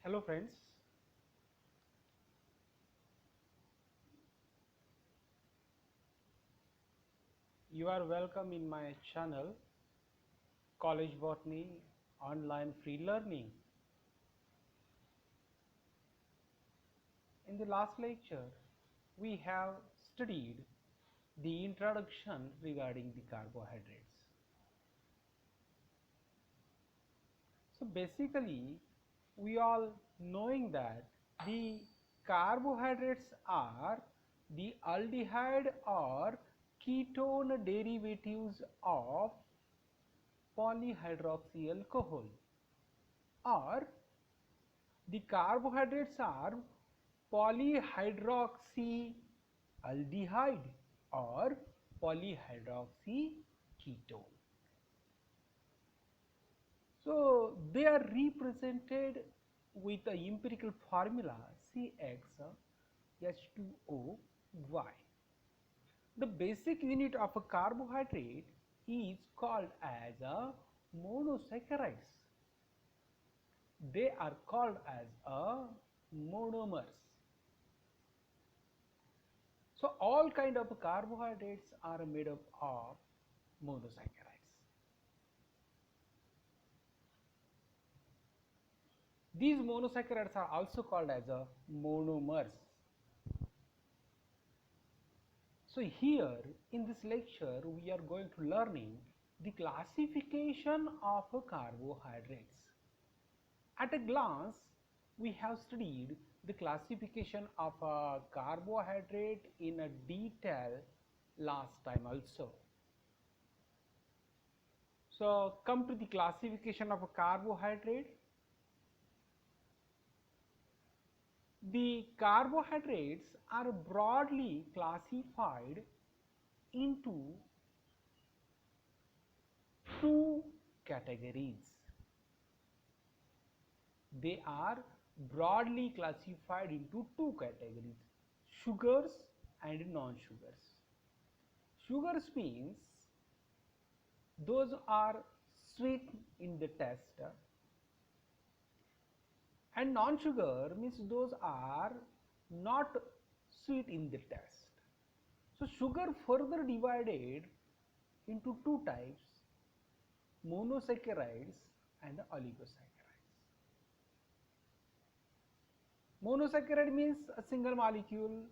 Hello friends, you are welcome in my channel College Botany Online Free Learning. In the last lecture, we have studied the introduction regarding the carbohydrates. So basically, we all knowing that the carbohydrates are the aldehyde or ketone derivatives of polyhydroxy alcohol, or the carbohydrates are polyhydroxy aldehyde or polyhydroxy ketone. So they are represented with the empirical formula CxH2O(Y). The basic unit of a carbohydrate is called as a monosaccharides. They are called as a monomers. So all kind of carbohydrates are made up of monosaccharides. These monosaccharides are also called as a monomers. So here in this lecture we are going to learning the classification of carbohydrates. At a glance, we have studied the classification of a carbohydrate in a detail last time also. So come to the classification of a carbohydrate. The carbohydrates are broadly classified into two categories. They are broadly classified into two categories: sugars and non-sugars. Sugars means those are sweet in the taste, and non-sugar means those are not sweet in the taste. So sugar further divided into two types: monosaccharides and oligosaccharides. Monosaccharide means a single molecule.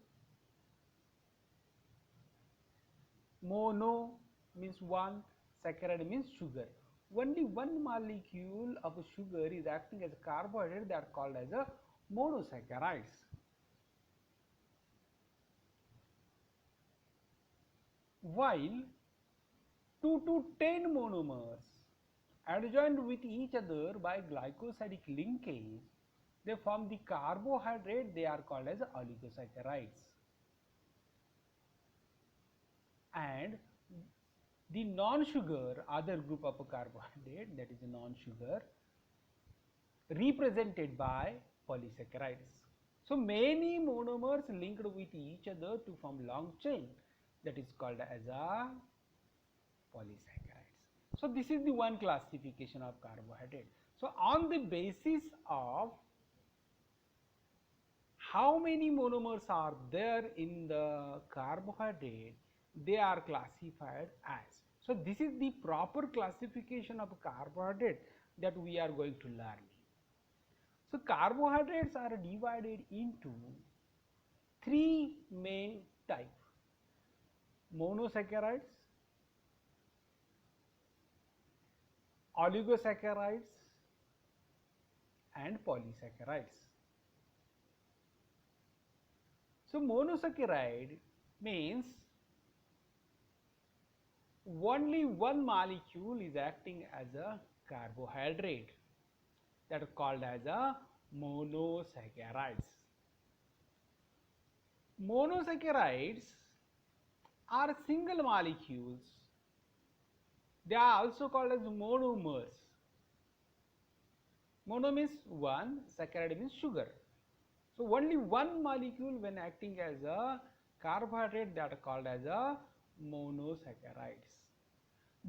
Mono means one, saccharide means sugar. Only one molecule of sugar is acting as a carbohydrate, that are called as a monosaccharides. While 2 to 10 monomers adjoined with each other by glycosidic linkage, they form the carbohydrate, they are called as oligosaccharides. And the non-sugar, other group of a carbohydrate, that is non-sugar, represented by polysaccharides. So many monomers linked with each other to form long chain, that is called as a polysaccharides. So this is the one classification of carbohydrate. So on the basis of how many monomers are there in the carbohydrate, they are classified as. So this is the proper classification of carbohydrate that we are going to learn. So carbohydrates are divided into three main types: monosaccharides, oligosaccharides, and polysaccharides. So monosaccharide means only one molecule is acting as a carbohydrate, that are called as a monosaccharides. Monosaccharides are single molecules. They are also called as monomers. Mono means one, saccharide means sugar. So only one molecule when acting as a carbohydrate, that are called as a monosaccharides.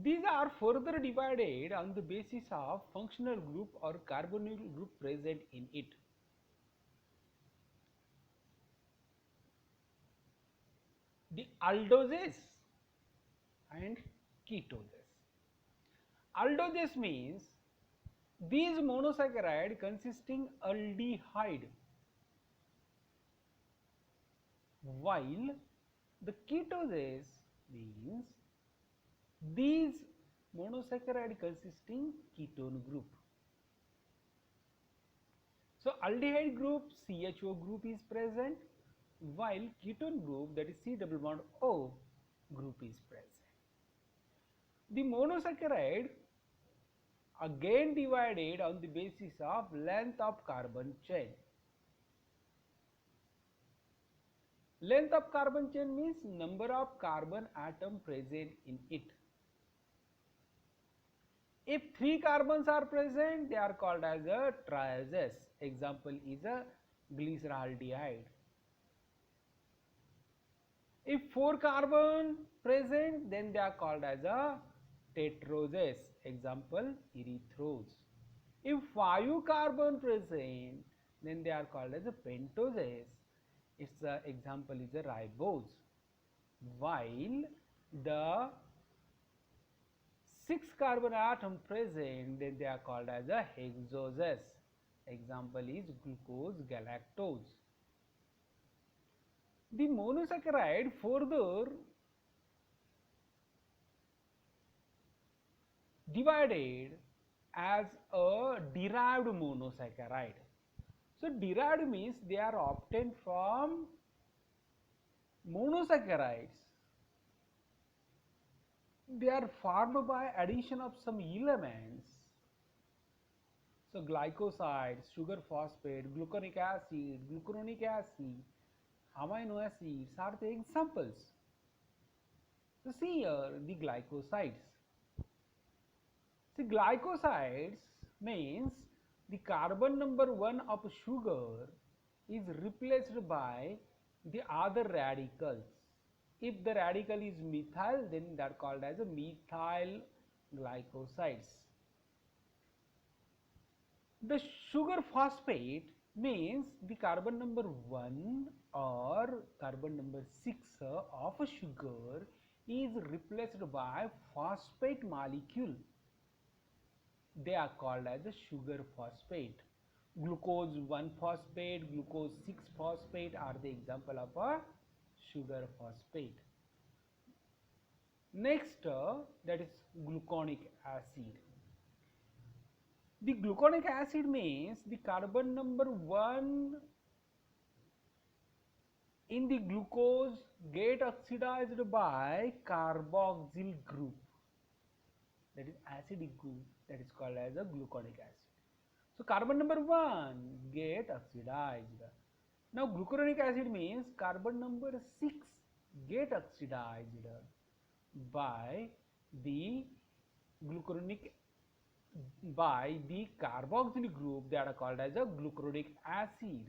These are further divided on the basis of functional group or carbonyl group present in it. the aldoses and ketoses. Aldoses means these monosaccharide consisting aldehyde, while the ketoses means these monosaccharide consisting ketone group. So aldehyde group CHO group is present, while ketone group, that is C double bond O group, is present. The monosaccharide again divided on the basis of length of carbon chain. Length of carbon chain means number of carbon atom present in it. If 3 carbons are present, they are called as a triases. Example is a glyceraldehyde. If 4 carbon present, then they are called as a tetroses. Example erythrose. If 5 carbon present, then they are called as a pentoses. Its example is a ribose. While the 6 carbon atom present, then they are called as a hexoses. Example is glucose galactose. The monosaccharide further divided as a derived monosaccharide. So derived means they are obtained from monosaccharides. They are formed by addition of some elements. So glycosides, sugar phosphate, gluconic acid, glucuronic acid, amino acids are the examples. So see here the glycosides. See, glycosides means the carbon number 1 of sugar is replaced by the other radicals. If the radical is methyl, then they are called as a methyl glycosides. The sugar phosphate means the carbon number 1 or carbon number 6 of a sugar is replaced by phosphate molecule. They are called as a sugar phosphate. Glucose 1 phosphate, glucose 6 phosphate are the example of a sugar phosphate. Next, that is gluconic acid. The gluconic acid means the carbon number 1 in the glucose get oxidized by carboxyl group, that is acidic group, that is called as a gluconic acid. So carbon number 1 get oxidized. Now glucuronic acid means carbon number 6 get oxidized by the glucuronic by the carboxyl group, that are called as a glucuronic acid.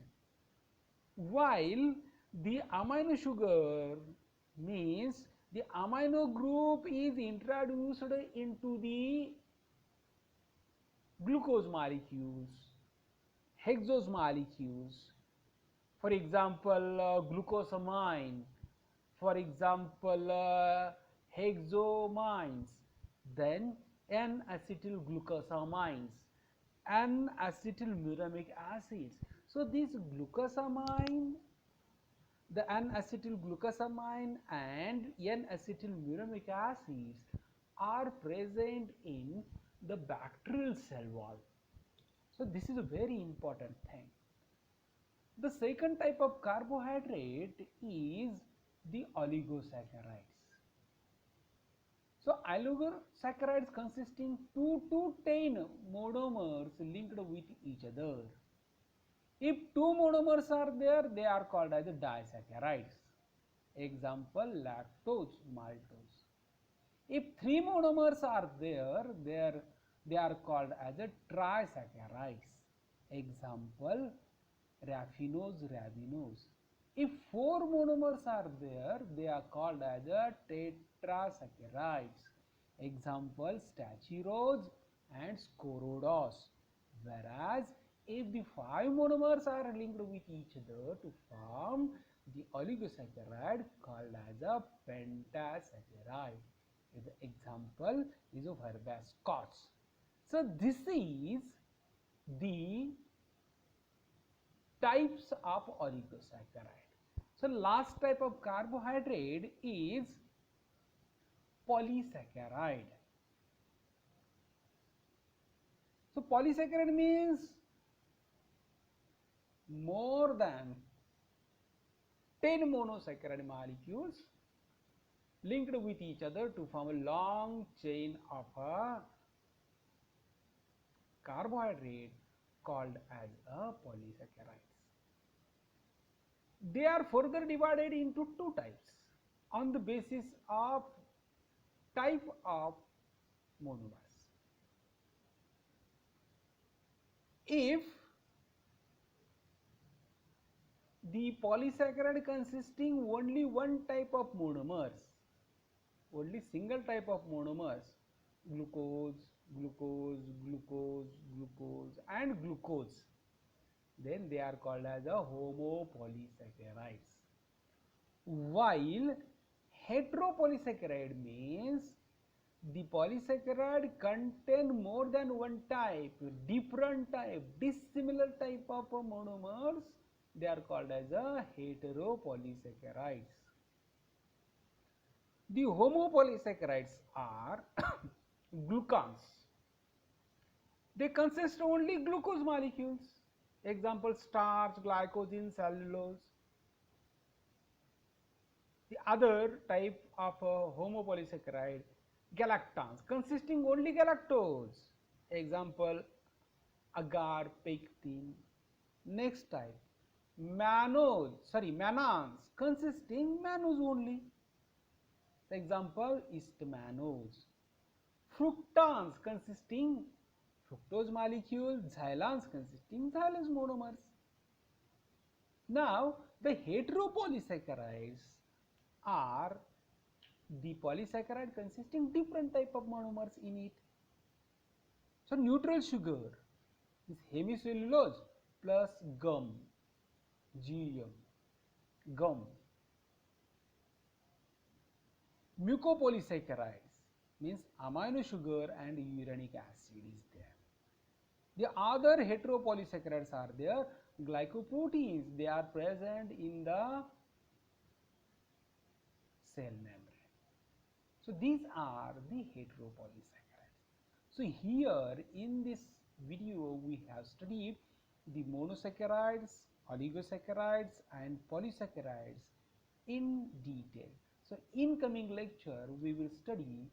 While the amino sugar means the amino group is introduced into the glucose molecules, hexose molecules. For example, glucosamine, for example, hexoamines, then N-acetylglucosamines, N-acetylmuramic acids. So these glucosamine, the N-acetylglucosamine and N-acetylmuramic acids are present in the bacterial cell wall. So this is a very important thing. The second type of carbohydrate is the oligosaccharides. So oligosaccharides consisting 2 to 10 monomers linked with each other. If 2 monomers are there, they are called as disaccharides. Example, lactose, maltose. If 3 monomers are there, they are called as a trisaccharides. Example, raffinose, rabinose. If 4 monomers are there, they are called as a tetrasaccharides. Example, stachyros and scorodos. Whereas if the 5 monomers are linked with each other to form the oligosaccharide called as a pentasaccharide. The example is of herbascos. So this is the types of oligosaccharide. So last type of carbohydrate is polysaccharide. So polysaccharide means more than 10 monosaccharide molecules linked with each other to form a long chain of a carbohydrate called as a polysaccharides. They are further divided into two types on the basis of type of monomers. If the polysaccharide consisting only one type of monomers, only single type of monomers, glucose, glucose, glucose, glucose and glucose, then they are called as a homopolysaccharides. While heteropolysaccharide means the polysaccharide contain more than one type, different type, dissimilar type of monomers, they are called as a heteropolysaccharides. The homopolysaccharides are glucans. They consist only glucose molecules. Example, starch, glycogen, cellulose. The other type of homopolysaccharide, galactans, consisting only galactose. Example, agar, pectin. Next type, mannose, consisting mannose only. Example, istmannose. Fructans, consisting fructose molecule, xylans consisting xylose monomers. Now, the heteropolysaccharides are the polysaccharide consisting different type of monomers in it. So, neutral sugar is hemicellulose plus gum, gum. Mucopolysaccharides means amino sugar and uranic acid is there. The other heteropolysaccharides are there, glycoproteins, they are present in the cell membrane. So these are the heteropolysaccharides. So here in this video we have studied the monosaccharides, oligosaccharides and polysaccharides in detail. So in coming lecture we will study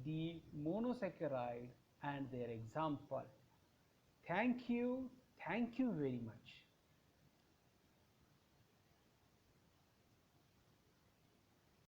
the monosaccharide and their example. Thank you very much.